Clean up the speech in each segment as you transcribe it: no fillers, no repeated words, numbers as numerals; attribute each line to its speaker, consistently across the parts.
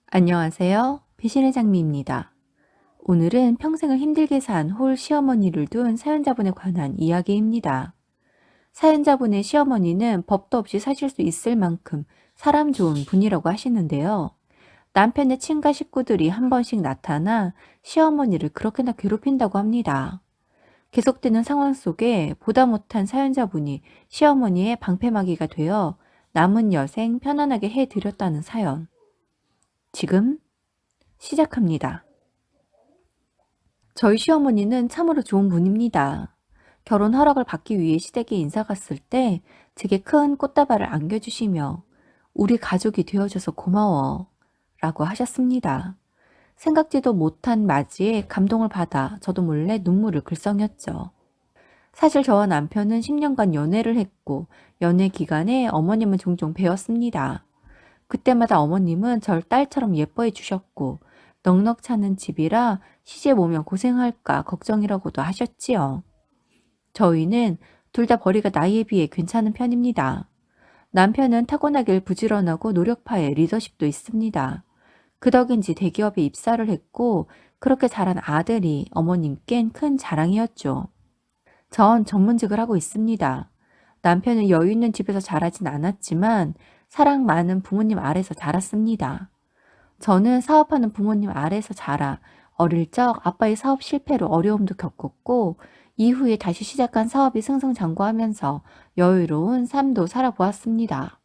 Speaker 1: 안녕하세요. 배신의 장미입니다. 오늘은 평생을 힘들게 산 홀 시어머니를 둔 사연자분에 관한 이야기입니다. 사연자분의 시어머니는 법도 없이 사실 수 있을 만큼 사람 좋은 분이라고 하시는데요. 남편의 친가 식구들이 한 번씩 나타나 시어머니를 그렇게나 괴롭힌다고 합니다. 계속되는 상황 속에 보다 못한 사연자분이 시어머니의 방패막이가 되어 남은 여생 편안하게 해드렸다는 사연. 지금 시작합니다. 저희 시어머니는 참으로 좋은 분입니다. 결혼 허락을 받기 위해 시댁에 인사 갔을 때 제게 큰 꽃다발을 안겨주시며 우리 가족이 되어줘서 고마워 라고 하셨습니다. 생각지도 못한 맞이에 감동을 받아 저도 몰래 눈물을 글썽였죠. 사실 저와 남편은 10년간 연애를 했고 연애 기간에 어머님은 종종 뵈었습니다. 그때마다 어머님은 절 딸처럼 예뻐해 주셨고 넉넉 차는 집이라 시집 오면 고생할까 걱정이라고도 하셨지요. 저희는 둘 다 벌이가 나이에 비해 괜찮은 편입니다. 남편은 타고나길 부지런하고 노력파에 리더십도 있습니다. 그 덕인지 대기업에 입사를 했고 그렇게 자란 아들이 어머님께는 큰 자랑이었죠. 전 전문직을 하고 있습니다. 남편은 여유 있는 집에서 자라진 않았지만 사랑 많은 부모님 아래서 자랐습니다. 저는 사업하는 부모님 아래서 자라 어릴 적 아빠의 사업 실패로 어려움도 겪었고 이후에 다시 시작한 사업이 승승장구하면서 여유로운 삶도 살아보았습니다.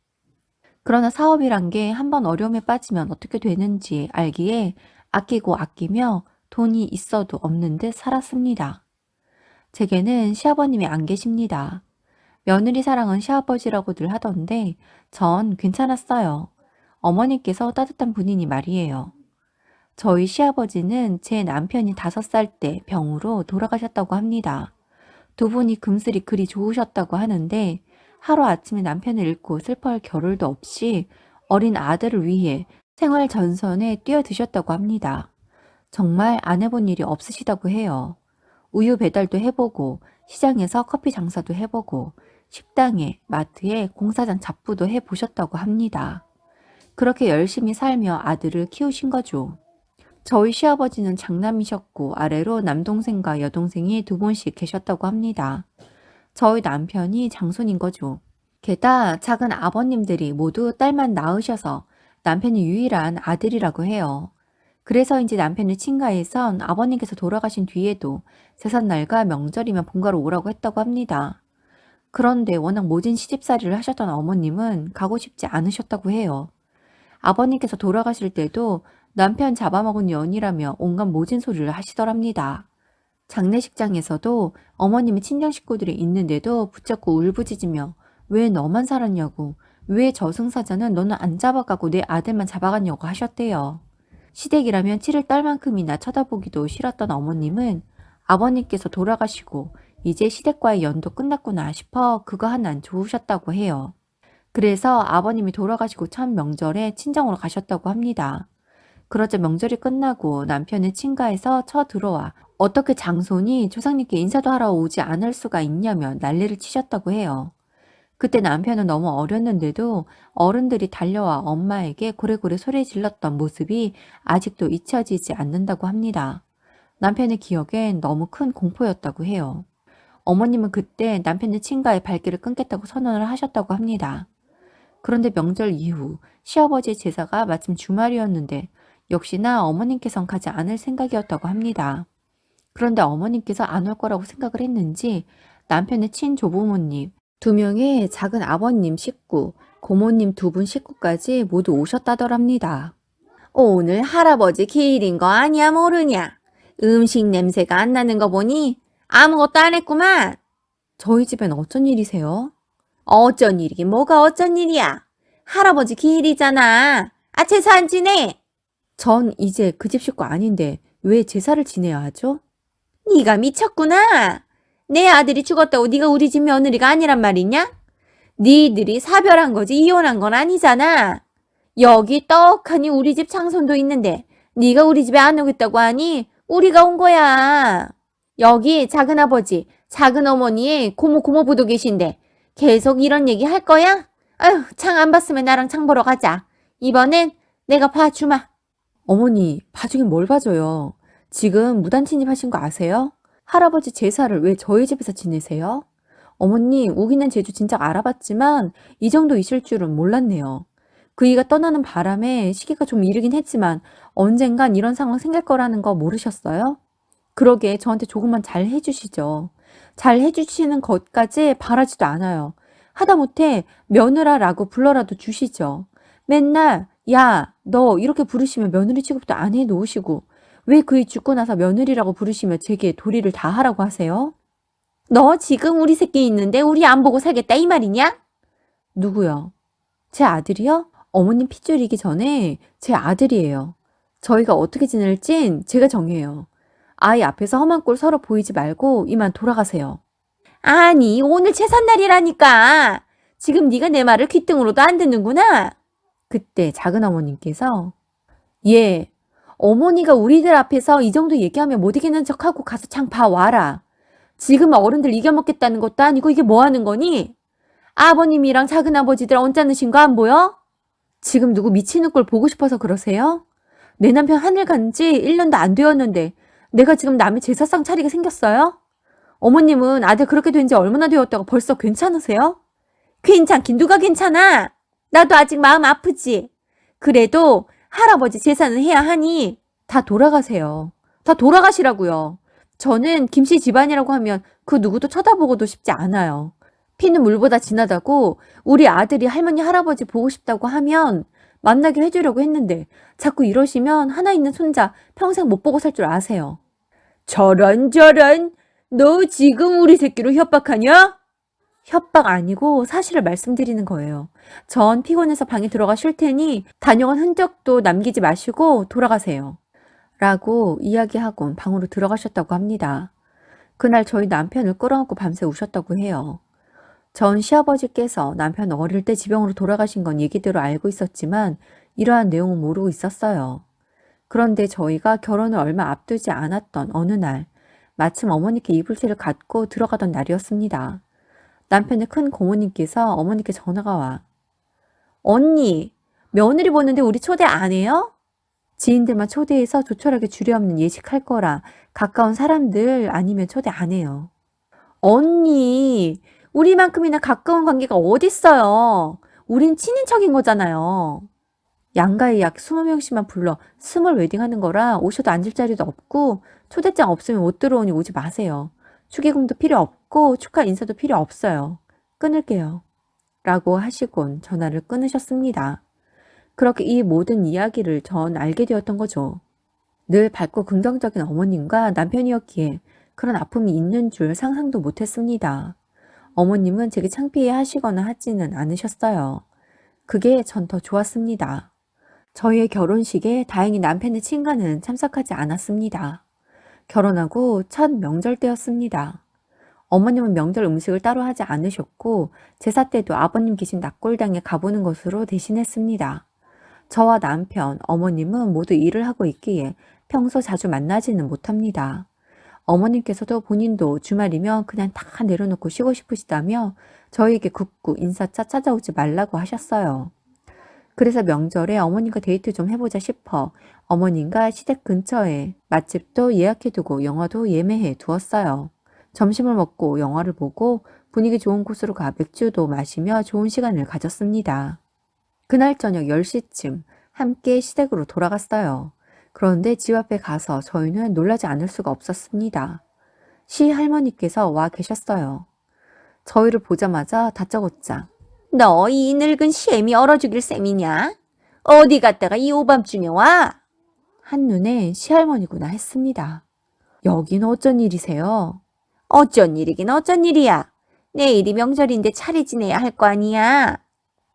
Speaker 1: 그러나 사업이란 게 한번 어려움에 빠지면 어떻게 되는지 알기에 아끼고 아끼며 돈이 있어도 없는 듯 살았습니다. 제게는 시아버님이 안 계십니다. 며느리 사랑은 시아버지라고들 하던데 전 괜찮았어요. 어머니께서 따뜻한 분이니 말이에요. 저희 시아버지는 제 남편이 5살 때 병으로 돌아가셨다고 합니다. 두 분이 금슬이 그리 좋으셨다고 하는데 하루아침에 남편을 잃고 슬퍼할 겨를도 없이 어린 아들을 위해 생활 전선에 뛰어드셨다고 합니다. 정말 안 해본 일이 없으시다고 해요. 우유 배달도 해보고 시장에서 커피 장사도 해보고 식당에 마트에 공사장 잡부도 해보셨다고 합니다. 그렇게 열심히 살며 아들을 키우신 거죠. 저희 시아버지는 장남이셨고 아래로 남동생과 여동생이 2분씩 계셨다고 합니다. 저희 남편이 장손인 거죠. 게다가 작은 아버님들이 모두 딸만 낳으셔서 남편이 유일한 아들이라고 해요. 그래서인지 남편의 친가에선 아버님께서 돌아가신 뒤에도 제삿날과 명절이면 본가로 오라고 했다고 합니다. 그런데 워낙 모진 시집살이를 하셨던 어머님은 가고 싶지 않으셨다고 해요. 아버님께서 돌아가실 때도 남편 잡아먹은 년이라며 온갖 모진 소리를 하시더랍니다. 장례식장에서도 어머님이 친정 식구들이 있는데도 붙잡고 울부짖으며 왜 너만 살았냐고, 왜 저승사자는 너는 안 잡아가고 내 아들만 잡아갔냐고 하셨대요. 시댁이라면 치를 딸 만큼이나 쳐다보기도 싫었던 어머님은 아버님께서 돌아가시고 이제 시댁과의 연도 끝났구나 싶어 그거 하나는 좋으셨다고 해요. 그래서 아버님이 돌아가시고 첫 명절에 친정으로 가셨다고 합니다. 그러자 명절이 끝나고 남편의 친가에서 들어와 어떻게 장손이 조상님께 인사도 하러 오지 않을 수가 있냐며 난리를 치셨다고 해요. 그때 남편은 너무 어렸는데도 어른들이 달려와 엄마에게 고래고래 소리 질렀던 모습이 아직도 잊혀지지 않는다고 합니다. 남편의 기억엔 너무 큰 공포였다고 해요. 어머님은 그때 남편의 친가의 발길을 끊겠다고 선언을 하셨다고 합니다. 그런데 명절 이후 시아버지의 제사가 마침 주말이었는데 역시나 어머님께선 가지 않을 생각이었다고 합니다. 그런데 어머님께서 안 올 거라고 생각을 했는지 남편의 친조부모님, 2명의 작은 아버님 식구, 고모님 2분 식구까지 모두 오셨다더랍니다. 오늘 할아버지 기일인 거 아니야 모르냐? 음식 냄새가 안 나는 거 보니 아무것도 안 했구만. 저희 집엔 어쩐 일이세요? 어쩐 일이긴 뭐가 어쩐 일이야. 할아버지 기일이잖아. 아 제사 안 지내. 전 이제 그 집 식구 아닌데 왜 제사를 지내야 하죠? 네가 미쳤구나. 내 아들이 죽었다고 네가 우리 집 며느리가 아니란 말이냐? 니들이 사별한 거지 이혼한 건 아니잖아. 여기 떡하니 우리 집 장손도 있는데 네가 우리 집에 안 오겠다고 하니 우리가 온 거야. 여기 작은아버지, 작은어머니의 고모부도 계신데 계속 이런 얘기 할 거야? 아휴, 창 안 봤으면 나랑 창 보러 가자. 이번엔 내가 봐주마. 어머니, 봐주긴 뭘 봐줘요. 지금 무단 침입하신 거 아세요? 할아버지 제사를 왜 저희 집에서 지내세요? 어머니, 우기는 제주 진작 알아봤지만 이 정도 있을 줄은 몰랐네요. 그이가 떠나는 바람에 시기가 좀 이르긴 했지만 언젠간 이런 상황 생길 거라는 거 모르셨어요? 그러게 저한테 조금만 잘 해주시죠. 잘 해주시는 것까지 바라지도 않아요. 하다못해 며느라라고 불러라도 주시죠. 맨날 야, 너 이렇게 부르시면 며느리 취급도 안 해놓으시고 왜 그이 죽고 나서 며느리라고 부르시며 제게 도리를 다 하라고 하세요? 너 지금 우리 새끼 있는데 우리 안 보고 살겠다 이 말이냐? 누구요? 제 아들이요? 어머님 핏줄이기 전에 제 아들이에요. 저희가 어떻게 지낼진 제가 정해요. 아이 앞에서 험한 꼴 서로 보이지 말고 이만 돌아가세요. 아니, 오늘 제삿날이라니까. 지금 네가 내 말을 귓등으로도 안 듣는구나. 그때 작은 어머님께서 예, 어머니가 우리들 앞에서 이 정도 얘기하면 못 이기는 척하고 가서 장 봐와라. 지금 어른들 이겨먹겠다는 것도 아니고 이게 뭐 하는 거니? 아버님이랑 작은 아버지들 언짢으신 거 안 보여? 지금 누구 미치는 꼴 보고 싶어서 그러세요? 내 남편 하늘 간 지 1년도 안 되었는데 내가 지금 남의 제사상 차리게 생겼어요? 어머님은 아들 그렇게 된 지 얼마나 되었다고 벌써 괜찮으세요? 괜찮긴 누가 괜찮아? 나도 아직 마음 아프지? 그래도 할아버지 제사는 해야 하니 다 돌아가세요. 다 돌아가시라고요. 저는 김씨 집안이라고 하면 그 누구도 쳐다보고도 싶지 않아요. 피는 물보다 진하다고 우리 아들이 할머니 할아버지 보고 싶다고 하면 만나게 해주려고 했는데 자꾸 이러시면 하나 있는 손자 평생 못 보고 살 줄 아세요. 저런 너 지금 우리 새끼로 협박하냐? 협박 아니고 사실을 말씀드리는 거예요. 전 피곤해서 방에 들어가 쉴 테니 다녀간 흔적도 남기지 마시고 돌아가세요. 라고 이야기하곤 방으로 들어가셨다고 합니다. 그날 저희 남편을 끌어안고 밤새 우셨다고 해요. 전 시아버지께서 남편 어릴 때 지병으로 돌아가신 건 얘기대로 알고 있었지만 이러한 내용은 모르고 있었어요. 그런데 저희가 결혼을 얼마 앞두지 않았던 어느 날 마침 어머니께 이불체를 갖고 들어가던 날이었습니다. 남편의 큰 고모님께서 어머니께 전화가 와 언니, 며느리 보는데 우리 초대 안 해요? 지인들만 초대해서 조촐하게 주례없는 예식할 거라 가까운 사람들 아니면 초대 안 해요. 언니, 우리만큼이나 가까운 관계가 어딨어요. 우린 친인척인 거잖아요. 양가의 약 20명씩만 불러 스몰 웨딩하는 거라 오셔도 앉을 자리도 없고 초대장 없으면 못 들어오니 오지 마세요. 축의금도 필요 없고 축하 인사도 필요 없어요. 끊을게요. 라고 하시곤 전화를 끊으셨습니다. 그렇게 이 모든 이야기를 전 알게 되었던 거죠. 늘 밝고 긍정적인 어머님과 남편이었기에 그런 아픔이 있는 줄 상상도 못했습니다. 어머님은 제게 창피해 하시거나 하지는 않으셨어요. 그게 전 더 좋았습니다. 저희의 결혼식에 다행히 남편의 친가는 참석하지 않았습니다. 결혼하고 첫 명절 때였습니다. 어머님은 명절 음식을 따로 하지 않으셨고 제사 때도 아버님 계신 낙골당에 가보는 것으로 대신했습니다. 저와 남편, 어머님은 모두 일을 하고 있기에 평소 자주 만나지는 못합니다. 어머님께서도 본인도 주말이면 그냥 다 내려놓고 쉬고 싶으시다며 저희에게 굳고 인사차 찾아오지 말라고 하셨어요. 그래서 명절에 어머님과 데이트 좀 해보자 싶어 어머님과 시댁 근처에 맛집도 예약해두고 영화도 예매해 두었어요. 점심을 먹고 영화를 보고 분위기 좋은 곳으로 가 맥주도 마시며 좋은 시간을 가졌습니다. 그날 저녁 10시쯤 함께 시댁으로 돌아갔어요. 그런데 집 앞에 가서 저희는 놀라지 않을 수가 없었습니다. 시할머니께서 와 계셨어요. 저희를 보자마자 다짜고짜 너 이 늙은 시애미 얼어 죽일 셈이냐? 어디 갔다가 이 오밤중에 와? 한눈에 시할머니구나 했습니다. 여긴 어쩐 일이세요? 어쩐 일이긴 어쩐 일이야. 내일이 명절인데 차례 지내야 할 거 아니야.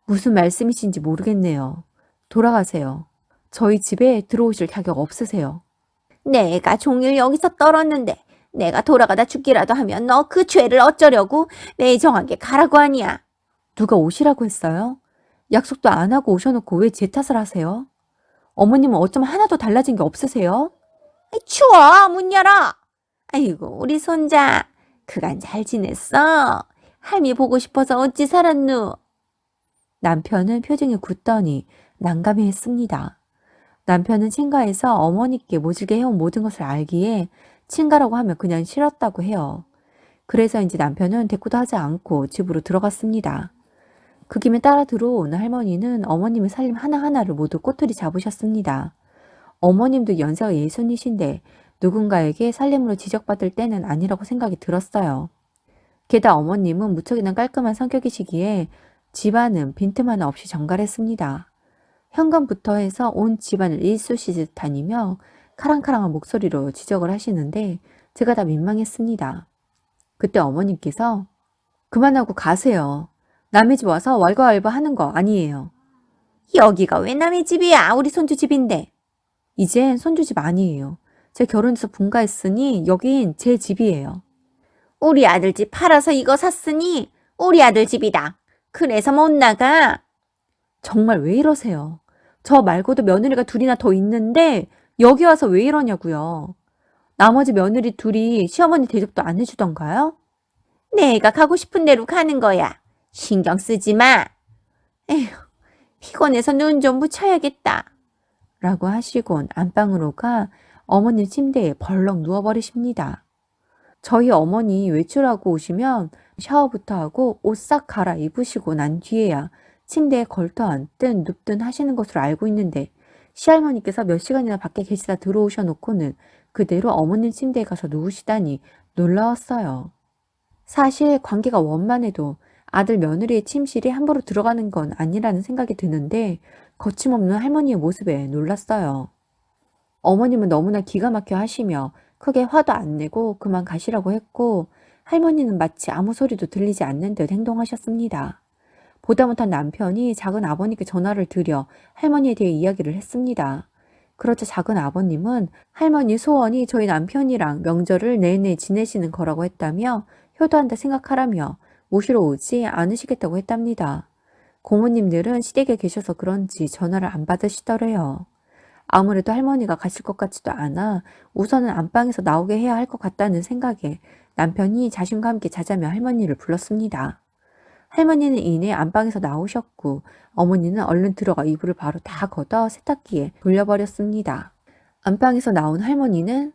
Speaker 1: 무슨 말씀이신지 모르겠네요. 돌아가세요. 저희 집에 들어오실 자격 없으세요. 내가 종일 여기서 떨었는데 내가 돌아가다 죽기라도 하면 너 그 죄를 어쩌려고 매정하게 가라고 하냐. 누가 오시라고 했어요? 약속도 안 하고 오셔놓고 왜 제 탓을 하세요? 어머님은 어쩜 하나도 달라진 게 없으세요? 추워, 문 열어. 아이고, 우리 손자. 그간 잘 지냈어? 할미 보고 싶어서 어찌 살았누? 남편은 표정이 굳더니 난감해했습니다. 남편은 친가에서 어머니께 모질게 해온 모든 것을 알기에 친가라고 하면 그냥 싫었다고 해요. 그래서인지 남편은 대꾸도 하지 않고 집으로 들어갔습니다. 그 김에 따라 들어온 할머니는 어머님의 살림 하나하나를 모두 꼬투리 잡으셨습니다. 어머님도 연세가 예순이신데 누군가에게 살림으로 지적받을 때는 아니라고 생각이 들었어요. 게다가 어머님은 무척이나 깔끔한 성격이시기에 집안은 빈틈 하나 없이 정갈했습니다. 현관부터 해서 온 집안을 일쑤시듯 다니며 카랑카랑한 목소리로 지적을 하시는데 제가 다 민망했습니다. 그때 어머님께서 그만하고 가세요. 남의 집 와서 왈가왈부 하는 거 아니에요. 여기가 왜 남의 집이야? 우리 손주 집인데. 이젠 손주 집 아니에요. 제 결혼해서 분가했으니 여긴 제 집이에요. 우리 아들 집 팔아서 이거 샀으니 우리 아들 집이다. 그래서 못 나가. 정말 왜 이러세요? 저 말고도 며느리가 둘이나 더 있는데 여기 와서 왜 이러냐고요. 나머지 며느리 둘이 시어머니 대접도 안 해주던가요? 내가 가고 싶은 대로 가는 거야. 신경 쓰지 마. 에휴, 피곤해서 눈 좀 붙여야겠다. 라고 하시곤 안방으로 가 어머님 침대에 벌렁 누워버리십니다. 저희 어머니 외출하고 오시면 샤워부터 하고 옷 싹 갈아입으시고 난 뒤에야 침대에 걸터 앉든 눕든 하시는 것으로 알고 있는데 시할머니께서 몇 시간이나 밖에 계시다 들어오셔 놓고는 그대로 어머님 침대에 가서 누우시다니 놀라웠어요. 사실 관계가 원만해도 아들 며느리의 침실에 함부로 들어가는 건 아니라는 생각이 드는데 거침없는 할머니의 모습에 놀랐어요. 어머님은 너무나 기가 막혀 하시며 크게 화도 안 내고 그만 가시라고 했고 할머니는 마치 아무 소리도 들리지 않는 듯 행동하셨습니다. 보다 못한 남편이 작은 아버님께 전화를 드려 할머니에 대해 이야기를 했습니다. 그러자 작은 아버님은 할머니 소원이 저희 남편이랑 명절을 내내 지내시는 거라고 했다며 효도한다 생각하라며 모시러 오지 않으시겠다고 했답니다. 고모님들은 시댁에 계셔서 그런지 전화를 안 받으시더래요. 아무래도 할머니가 가실 것 같지도 않아 우선은 안방에서 나오게 해야 할 것 같다는 생각에 남편이 자신과 함께 자자며 할머니를 불렀습니다. 할머니는 이내 안방에서 나오셨고 어머니는 얼른 들어가 이불을 바로 다 걷어 세탁기에 돌려버렸습니다. 안방에서 나온 할머니는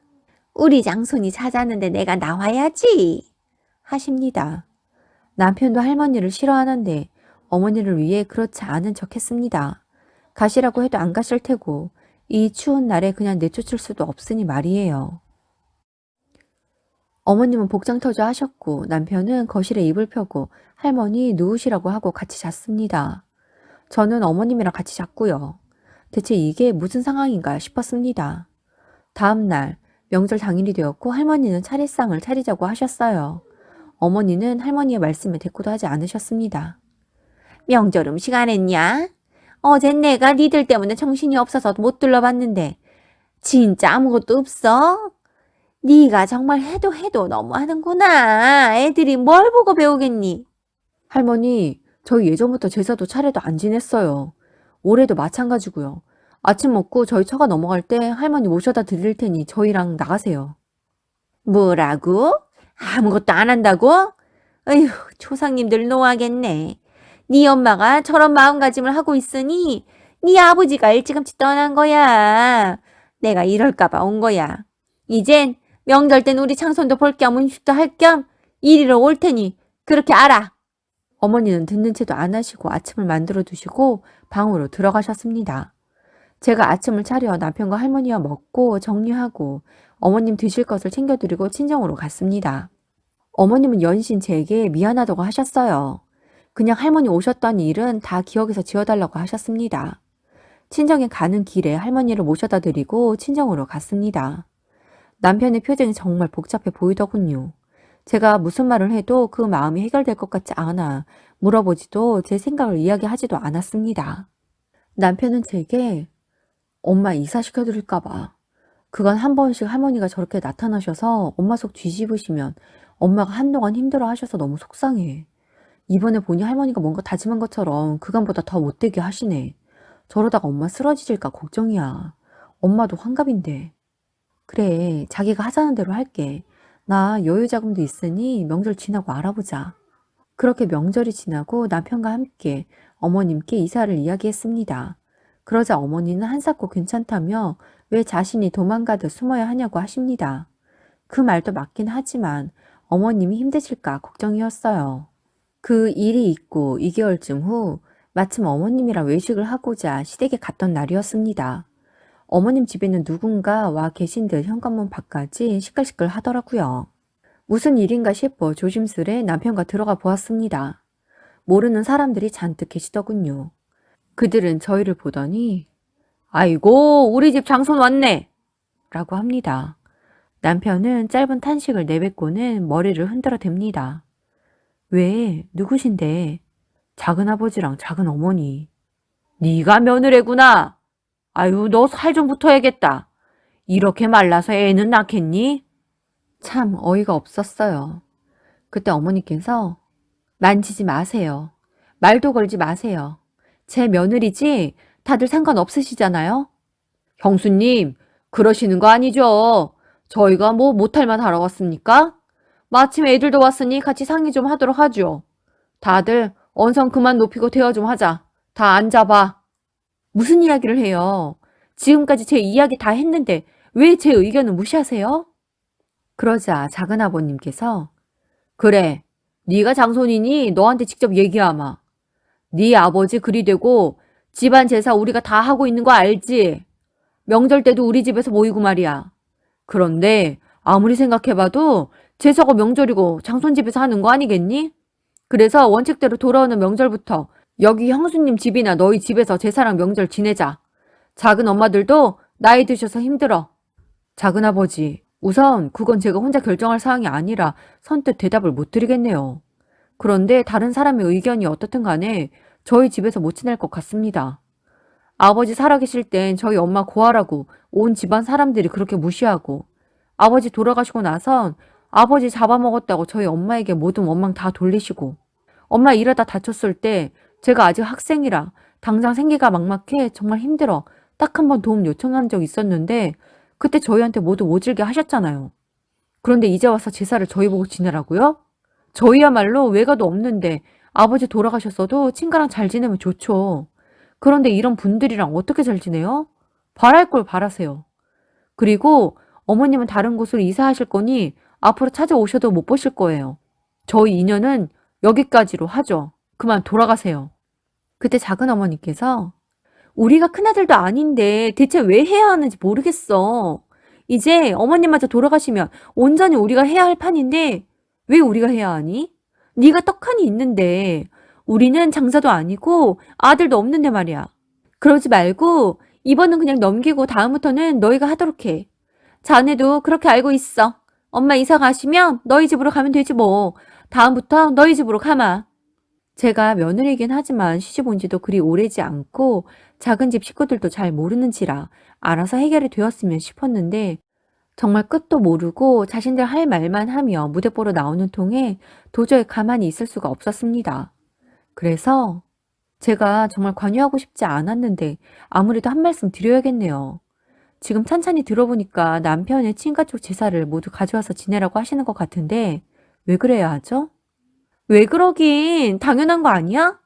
Speaker 1: 우리 장손이 자자는데 내가 나와야지 하십니다. 남편도 할머니를 싫어하는데 어머니를 위해 그렇지 않은 척 했습니다. 가시라고 해도 안 가실 테고 이 추운 날에 그냥 내쫓을 수도 없으니 말이에요. 어머님은 복장터주 하셨고 남편은 거실에 이불 펴고 할머니 누우시라고 하고 같이 잤습니다. 저는 어머님이랑 같이 잤고요. 대체 이게 무슨 상황인가 싶었습니다. 다음 날 명절 당일이 되었고 할머니는 차례상을 차리자고 하셨어요. 어머니는 할머니의 말씀에 대꾸도 하지 않으셨습니다. 명절 음식 안 했냐? 어젠 내가 니들 때문에 정신이 없어서 못 둘러봤는데 진짜 아무것도 없어? 네가 정말 해도 너무하는구나. 애들이 뭘 보고 배우겠니? 할머니, 저희 예전부터 제사도 차례도 안 지냈어요. 올해도 마찬가지고요. 아침 먹고 저희 처가 넘어갈 때 할머니 모셔다 드릴 테니 저희랑 나가세요. 뭐라고? 아무것도 안 한다고? 에휴, 조상님들 노하겠네. 네 엄마가 저런 마음가짐을 하고 있으니 네 아버지가 일찌감치 떠난 거야. 내가 이럴까봐 온 거야. 이젠 명절 땐 우리 창손도 볼 겸 음식도 할 겸 이리로 올 테니 그렇게 알아. 어머니는 듣는 채도 안 하시고 아침을 만들어 두시고 방으로 들어가셨습니다. 제가 아침을 차려 남편과 할머니와 먹고 정리하고 어머님 드실 것을 챙겨드리고 친정으로 갔습니다. 어머님은 연신 제게 미안하다고 하셨어요. 그냥 할머니 오셨던 일은 다 기억에서 지워달라고 하셨습니다. 친정에 가는 길에 할머니를 모셔다 드리고 친정으로 갔습니다. 남편의 표정이 정말 복잡해 보이더군요. 제가 무슨 말을 해도 그 마음이 해결될 것 같지 않아 물어보지도 제 생각을 이야기하지도 않았습니다. 남편은 제게 엄마 이사시켜드릴까봐. 그건 한 번씩 할머니가 저렇게 나타나셔서 엄마 속 뒤집으시면 엄마가 한동안 힘들어 하셔서 너무 속상해. 이번에 보니 할머니가 뭔가 다짐한 것처럼 그간보다 더 못되게 하시네. 저러다가 엄마 쓰러지실까 걱정이야. 엄마도 환갑인데. 그래, 자기가 하자는 대로 할게. 나 여유 자금도 있으니 명절 지나고 알아보자. 그렇게 명절이 지나고 남편과 함께 어머님께 이사를 이야기했습니다. 그러자 어머니는 한사코 괜찮다며 왜 자신이 도망가듯 숨어야 하냐고 하십니다. 그 말도 맞긴 하지만 어머님이 힘드실까 걱정이었어요. 그 일이 있고 2개월쯤 후 마침 어머님이랑 외식을 하고자 시댁에 갔던 날이었습니다. 어머님 집에는 누군가 와 계신 듯 현관문 밖까지 시끌시끌 하더라고요. 무슨 일인가 싶어 조심스레 남편과 들어가 보았습니다. 모르는 사람들이 잔뜩 계시더군요. 그들은 저희를 보더니 아이고 우리 집 장손 왔네 라고 합니다. 남편은 짧은 탄식을 내뱉고는 머리를 흔들어 댑니다. 왜? 누구신데? 작은아버지랑 작은어머니. 네가 며느리구나. 아유 너 살 좀 붙어야겠다. 이렇게 말라서 애는 낳겠니? 참 어이가 없었어요. 그때 어머니께서 만지지 마세요. 말도 걸지 마세요. 제 며느리지 다들 상관없으시잖아요. 형수님, 그러시는 거 아니죠? 저희가 뭐 못할 만 하러 왔습니까? 마침 애들도 왔으니 같이 상의 좀 하도록 하죠. 다들 언성 그만 높이고 대화 좀 하자. 다 앉아봐. 무슨 이야기를 해요? 지금까지 제 이야기 다 했는데 왜 제 의견을 무시하세요? 그러자 작은아버님께서 그래, 네가 장손이니 너한테 직접 얘기하마. 네 아버지 그리 되고 집안 제사 우리가 다 하고 있는 거 알지? 명절 때도 우리 집에서 모이고 말이야. 그런데 아무리 생각해봐도 제사가 명절이고 장손 집에서 하는 거 아니겠니? 그래서 원칙대로 돌아오는 명절부터 여기 형수님 집이나 너희 집에서 제사랑 명절 지내자. 작은 엄마들도 나이 드셔서 힘들어. 작은아버지, 우선 그건 제가 혼자 결정할 사항이 아니라 선뜻 대답을 못 드리겠네요. 그런데 다른 사람의 의견이 어떻든 간에 저희 집에서 못 지낼 것 같습니다. 아버지 살아계실 땐 저희 엄마 고아라고 온 집안 사람들이 그렇게 무시하고 아버지 돌아가시고 나선 아버지 잡아먹었다고 저희 엄마에게 모든 원망 다 돌리시고 엄마 일하다 다쳤을 때 제가 아직 학생이라 당장 생계가 막막해 정말 힘들어 딱 한 번 도움 요청한 적 있었는데 그때 저희한테 모두 모질게 하셨잖아요. 그런데 이제 와서 제사를 저희 보고 지내라고요? 저희야말로 외가도 없는데 아버지 돌아가셨어도 친가랑 잘 지내면 좋죠. 그런데 이런 분들이랑 어떻게 잘 지내요? 바랄 걸 바라세요. 그리고 어머님은 다른 곳으로 이사하실 거니 앞으로 찾아오셔도 못 보실 거예요. 저희 인연은 여기까지로 하죠. 그만 돌아가세요. 그때 작은 어머니께서 우리가 큰아들도 아닌데 대체 왜 해야 하는지 모르겠어. 이제 어머님마저 돌아가시면 온전히 우리가 해야 할 판인데 왜 우리가 해야 하니? 네가 떡하니 있는데 우리는 장사도 아니고 아들도 없는데 말이야. 그러지 말고 이번은 그냥 넘기고 다음부터는 너희가 하도록 해. 자네도 그렇게 알고 있어. 엄마 이사 가시면 너희 집으로 가면 되지 뭐. 다음부터 너희 집으로 가마. 제가 며느리이긴 하지만 시집 온 지도 그리 오래지 않고 작은 집 식구들도 잘 모르는지라 알아서 해결이 되었으면 싶었는데 정말 끝도 모르고 자신들 할 말만 하며 무대뽀로 나오는 통에 도저히 가만히 있을 수가 없었습니다. 그래서 제가 정말 관여하고 싶지 않았는데 아무래도 한 말씀 드려야겠네요. 지금 찬찬히 들어보니까 남편의 친가 쪽 제사를 모두 가져와서 지내라고 하시는 것 같은데 왜 그래야 하죠? 왜 그러긴 당연한 거 아니야?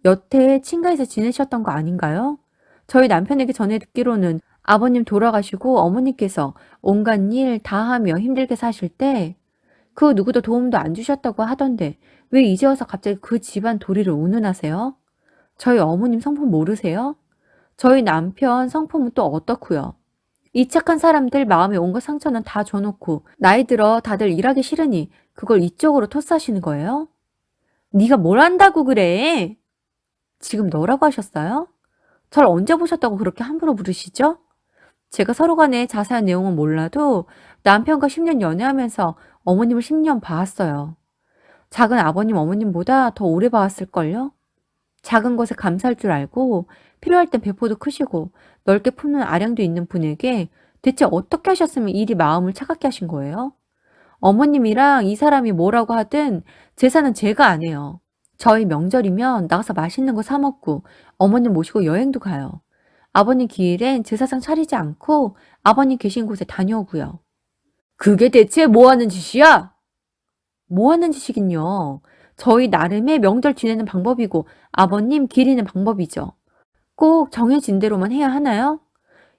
Speaker 1: 여태 친가에서 지내셨던 거 아닌가요? 저희 남편에게 전해 듣기로는 아버님 돌아가시고 어머니께서 온갖 일 다 하며 힘들게 사실 때 그 누구도 도움도 안 주셨다고 하던데 왜 이제 와서 갑자기 그 집안 도리를 운운하세요? 저희 어머님 성품 모르세요? 저희 남편 성품은 또 어떻고요? 이 착한 사람들 마음에 온갖 상처는 다 줘놓고 나이 들어 다들 일하기 싫으니 그걸 이쪽으로 토스하시는 거예요? 네가 뭘 안다고 그래? 지금 너라고 하셨어요? 절 언제 보셨다고 그렇게 함부로 부르시죠? 제가 서로 간의 자세한 내용은 몰라도 남편과 10년 연애하면서 어머님을 10년 봐왔어요. 작은 아버님 어머님보다 더 오래 봐왔을걸요? 작은 것에 감사할 줄 알고 필요할 땐 배포도 크시고 넓게 품는 아량도 있는 분에게 대체 어떻게 하셨으면 이리 마음을 차갑게 하신 거예요? 어머님이랑 이 사람이 뭐라고 하든 제사는 제가 안 해요. 저희 명절이면 나가서 맛있는 거 사 먹고 어머님 모시고 여행도 가요. 아버님 기일엔 제사상 차리지 않고 아버님 계신 곳에 다녀오고요. 그게 대체 뭐 하는 짓이야? 뭐 하는 짓이긴요. 저희 나름의 명절 지내는 방법이고 아버님 기리는 방법이죠. 꼭 정해진 대로만 해야 하나요?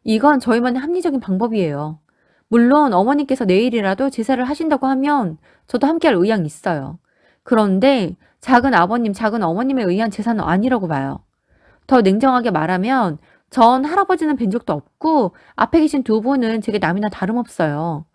Speaker 1: 이건 저희만의 합리적인 방법이에요. 물론 어머니께서 내일이라도 제사를 하신다고 하면 저도 함께할 의향이 있어요. 그런데 작은 아버님, 작은 어머님에 의한 제사는 아니라고 봐요. 더 냉정하게 말하면 전 할아버지는 뵌 적도 없고 앞에 계신 두 분은 제게 남이나 다름없어요.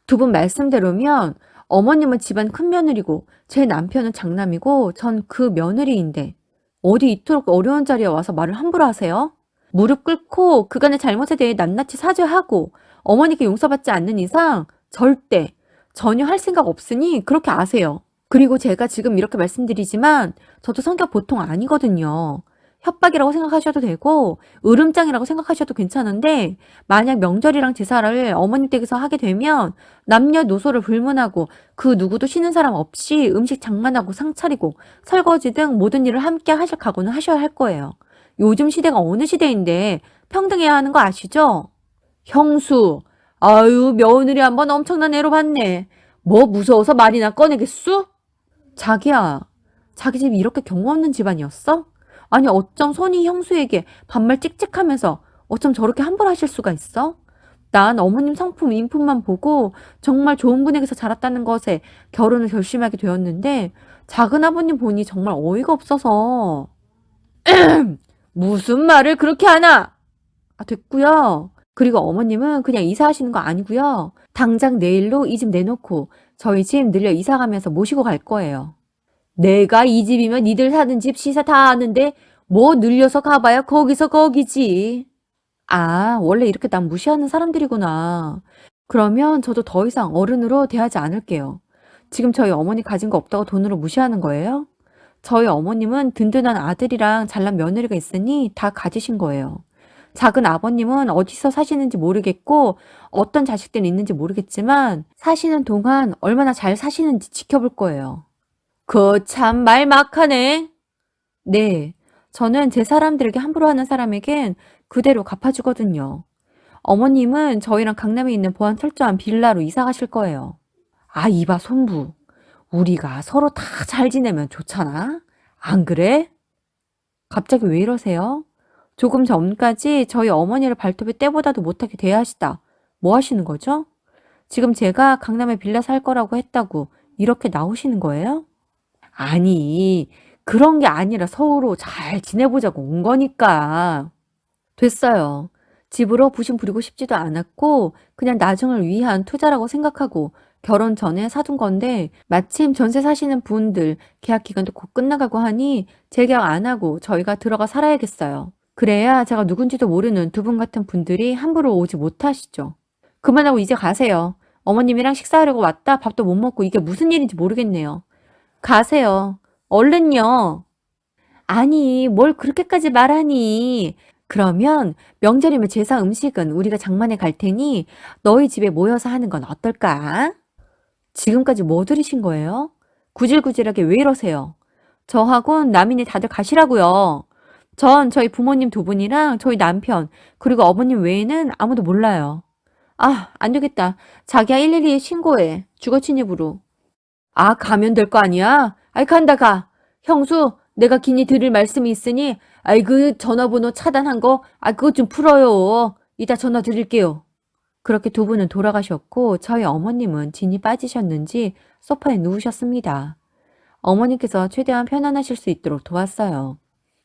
Speaker 1: 두 분 말씀대로면 어머님은 집안 큰며느리고 제 남편은 장남이고 전 그 며느리인데 어디 이토록 어려운 자리에 와서 말을 함부로 하세요? 무릎 꿇고 그간의 잘못에 대해 낱낱이 사죄하고 어머니께 용서받지 않는 이상 절대 전혀 할 생각 없으니 그렇게 아세요. 그리고 제가 지금 이렇게 말씀드리지만 저도 성격 보통 아니거든요. 협박이라고 생각하셔도 되고 으름장이라고 생각하셔도 괜찮은데 만약 명절이랑 제사를 어머님 댁에서 하게 되면 남녀노소를 불문하고 그 누구도 쉬는 사람 없이 음식 장만하고 상 차리고 설거지 등 모든 일을 함께 하실 각오는 하셔야 할 거예요. 요즘 시대가 어느 시대인데 평등해야 하는 거 아시죠? 형수, 아유 며느리 한번 엄청난 애로 봤네. 뭐 무서워서 말이나 꺼내겠수? 자기야, 자기 집이 이렇게 경우 없는 집안이었어? 아니 어쩜 손이 형수에게 반말 찍찍하면서 어쩜 저렇게 함부로 하실 수가 있어? 난 어머님 성품, 인품만 보고 정말 좋은 분에게서 자랐다는 것에 결혼을 결심하게 되었는데 작은 아버님 보니 정말 어이가 없어서 무슨 말을 그렇게 하나? 아, 됐고요. 그리고 어머님은 그냥 이사하시는 거 아니고요. 당장 내일로 이 집 내놓고 저희 집 늘려 이사 가면서 모시고 갈 거예요. 내가 이 집이면 니들 사는 집 시세 다 아는데 뭐 늘려서 가봐야 거기서 거기지. 아, 원래 이렇게 남 무시하는 사람들이구나. 그러면 저도 더 이상 어른으로 대하지 않을게요. 지금 저희 어머니 가진 거 없다고 돈으로 무시하는 거예요? 저희 어머님은 든든한 아들이랑 잘난 며느리가 있으니 다 가지신 거예요. 작은 아버님은 어디서 사시는지 모르겠고 어떤 자식들이 있는지 모르겠지만 사시는 동안 얼마나 잘 사시는지 지켜볼 거예요. 그 참 말 막하네. 네, 저는 제 사람들에게 함부로 하는 사람에겐 그대로 갚아주거든요. 어머님은 저희랑 강남에 있는 보안 철저한 빌라로 이사 가실 거예요. 아, 이봐, 손부. 우리가 서로 다 잘 지내면 좋잖아? 안 그래? 갑자기 왜 이러세요? 조금 전까지 저희 어머니를 발톱에 때보다도 못하게 대하시다. 뭐 하시는 거죠? 지금 제가 강남에 빌라 살 거라고 했다고 이렇게 나오시는 거예요? 아니, 그런 게 아니라 서로 잘 지내보자고 온 거니까. 됐어요. 집으로 부심 부리고 싶지도 않았고 그냥 나중을 위한 투자라고 생각하고 결혼 전에 사둔 건데 마침 전세 사시는 분들 계약 기간도 곧 끝나가고 하니 재계약 안 하고 저희가 들어가 살아야겠어요. 그래야 제가 누군지도 모르는 두 분 같은 분들이 함부로 오지 못하시죠. 그만하고 이제 가세요. 어머님이랑 식사하려고 왔다 밥도 못 먹고 이게 무슨 일인지 모르겠네요. 가세요. 얼른요. 아니, 뭘 그렇게까지 말하니. 그러면 명절이면 제사 음식은 우리가 장만해 갈 테니 너희 집에 모여서 하는 건 어떨까? 지금까지 뭐 들으신 거예요? 구질구질하게 왜 이러세요? 저하고는 남인이 다들 가시라고요. 전 저희 부모님 두 분이랑 저희 남편 그리고 어머님 외에는 아무도 몰라요. 아, 안 되겠다. 자기야 112에 신고해. 주거침입으로. 아, 가면 될 거 아니야? 아이, 간다, 가. 형수, 내가 긴히 드릴 말씀이 있으니, 아이, 그 전화번호 차단한 거, 아, 그것 좀 풀어요. 이따 전화 드릴게요. 그렇게 두 분은 돌아가셨고, 저희 어머님은 진이 빠지셨는지 소파에 누우셨습니다. 어머니께서 최대한 편안하실 수 있도록 도왔어요.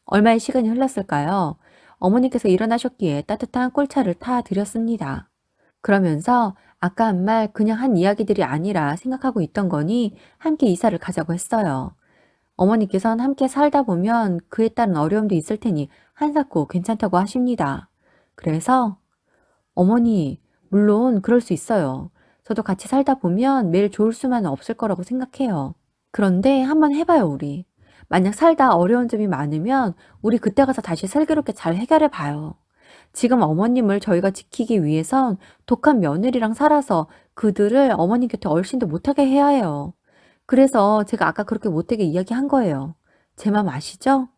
Speaker 1: 얼마의 시간이 흘렀을까요? 어머니께서 일어나셨기에 따뜻한 꿀차를 타 드렸습니다. 그러면서 아까 한 말 그냥 한 이야기들이 아니라 생각하고 있던 거니 함께 이사를 가자고 했어요. 어머니께서는 함께 살다 보면 그에 따른 어려움도 있을 테니 한사코 괜찮다고 하십니다. 그래서 어머니, 물론 그럴 수 있어요. 저도 같이 살다 보면 매일 좋을 수만은 없을 거라고 생각해요. 그런데 한번 해봐요, 우리. 만약 살다 어려운 점이 많으면 우리 그때 가서 다시 슬기롭게 잘 해결해 봐요. 지금 어머님을 저희가 지키기 위해선 독한 며느리랑 살아서 그들을 어머님 곁에 얼씬도 못하게 해야 해요. 그래서 제가 아까 그렇게 못되게 이야기한 거예요. 제 맘 아시죠?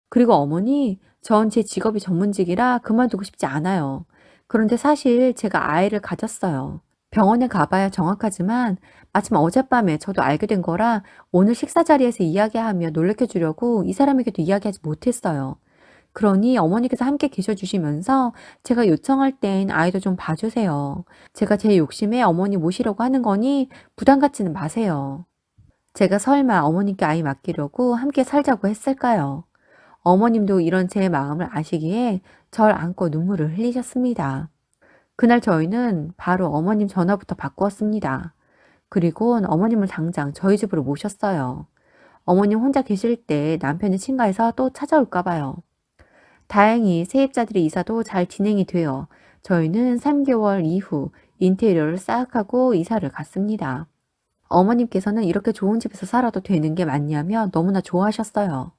Speaker 1: 그리고 어머니, 전 제 직업이 전문직이라 그만두고 싶지 않아요. 그런데 사실 제가 아이를 가졌어요. 병원에 가봐야 정확하지만 마침 어젯밤에 저도 알게 된 거라 오늘 식사 자리에서 이야기하며 놀래켜 주려고 이 사람에게도 이야기하지 못했어요. 그러니 어머니께서 함께 계셔주시면서 제가 요청할 땐 아이도 좀 봐주세요. 제가 제 욕심에 어머니 모시려고 하는 거니 부담 갖지는 마세요. 제가 설마 어머님께 아이 맡기려고 함께 살자고 했을까요? 어머님도 이런 제 마음을 아시기에 절 안고 눈물을 흘리셨습니다. 그날 저희는 바로 어머님 전화부터 바꾸었습니다. 그리고 어머님을 당장 저희 집으로 모셨어요. 어머님 혼자 계실 때 남편이 친가에서 또 찾아올까 봐요. 다행히 세입자들의 이사도 잘 진행이 되어 저희는 3개월 이후 인테리어를 싹 하고 이사를 갔습니다. 어머님께서는 이렇게 좋은 집에서 살아도 되는 게 맞냐며 너무나 좋아하셨어요.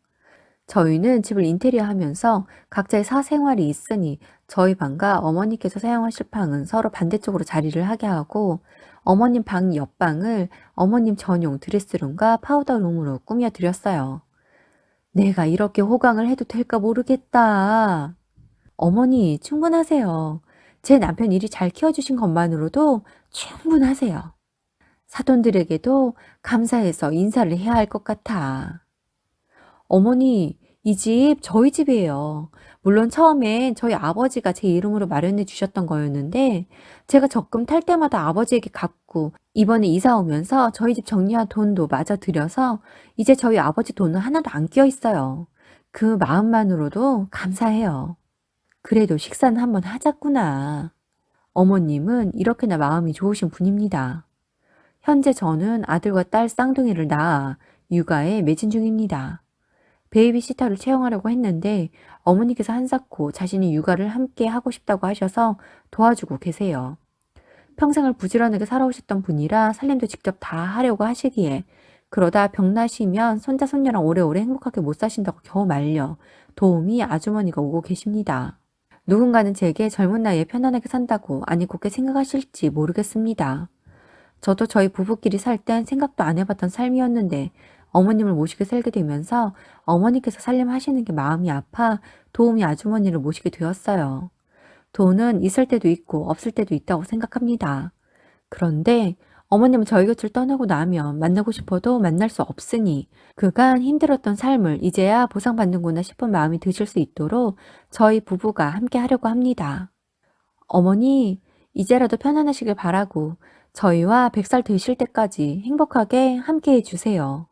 Speaker 1: 저희는 집을 인테리어 하면서 각자의 사생활이 있으니 저희 방과 어머니께서 사용하실 방은 서로 반대쪽으로 자리를 하게 하고 어머님 방 옆방을 어머님 전용 드레스룸과 파우더룸으로 꾸며 드렸어요. 내가 이렇게 호강을 해도 될까 모르겠다. 어머니 충분하세요. 제 남편 일이 잘 키워주신 것만으로도 충분하세요. 사돈들에게도 감사해서 인사를 해야 할 것 같아. 어머니, 이 집 저희 집이에요. 물론 처음엔 저희 아버지가 제 이름으로 마련해 주셨던 거였는데 제가 적금 탈 때마다 아버지에게 갚고 이번에 이사 오면서 저희 집 정리한 돈도 마저 들여서 이제 저희 아버지 돈은 하나도 안 끼어 있어요. 그 마음만으로도 감사해요. 그래도 식사는 한번 하자꾸나. 어머님은 이렇게나 마음이 좋으신 분입니다. 현재 저는 아들과 딸 쌍둥이를 낳아 육아에 매진 중입니다. 베이비시터를 채용하려고 했는데 어머니께서 한사코 자신이 육아를 함께 하고 싶다고 하셔서 도와주고 계세요. 평생을 부지런하게 살아오셨던 분이라 살림도 직접 다 하려고 하시기에 그러다 병 나시면 손자 손녀랑 오래오래 행복하게 못 사신다고 겨우 말려 도우미 아주머니가 오고 계십니다. 누군가는 제게 젊은 나이에 편안하게 산다고 아니 곱게 생각하실지 모르겠습니다. 저도 저희 부부끼리 살 땐 생각도 안 해봤던 삶이었는데 어머님을 모시게 살게 되면서 어머니께서 살림하시는 게 마음이 아파 도우미 아주머니를 모시게 되었어요. 돈은 있을 때도 있고 없을 때도 있다고 생각합니다. 그런데 어머님은 저희 곁을 떠나고 나면 만나고 싶어도 만날 수 없으니 그간 힘들었던 삶을 이제야 보상받는구나 싶은 마음이 드실 수 있도록 저희 부부가 함께 하려고 합니다. 어머니, 이제라도 편안하시길 바라고 저희와 100살 되실 때까지 행복하게 함께 해주세요.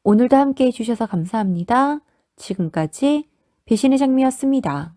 Speaker 1: 오늘도 함께 해주셔서 감사합니다. 지금까지 배신의 장미였습니다.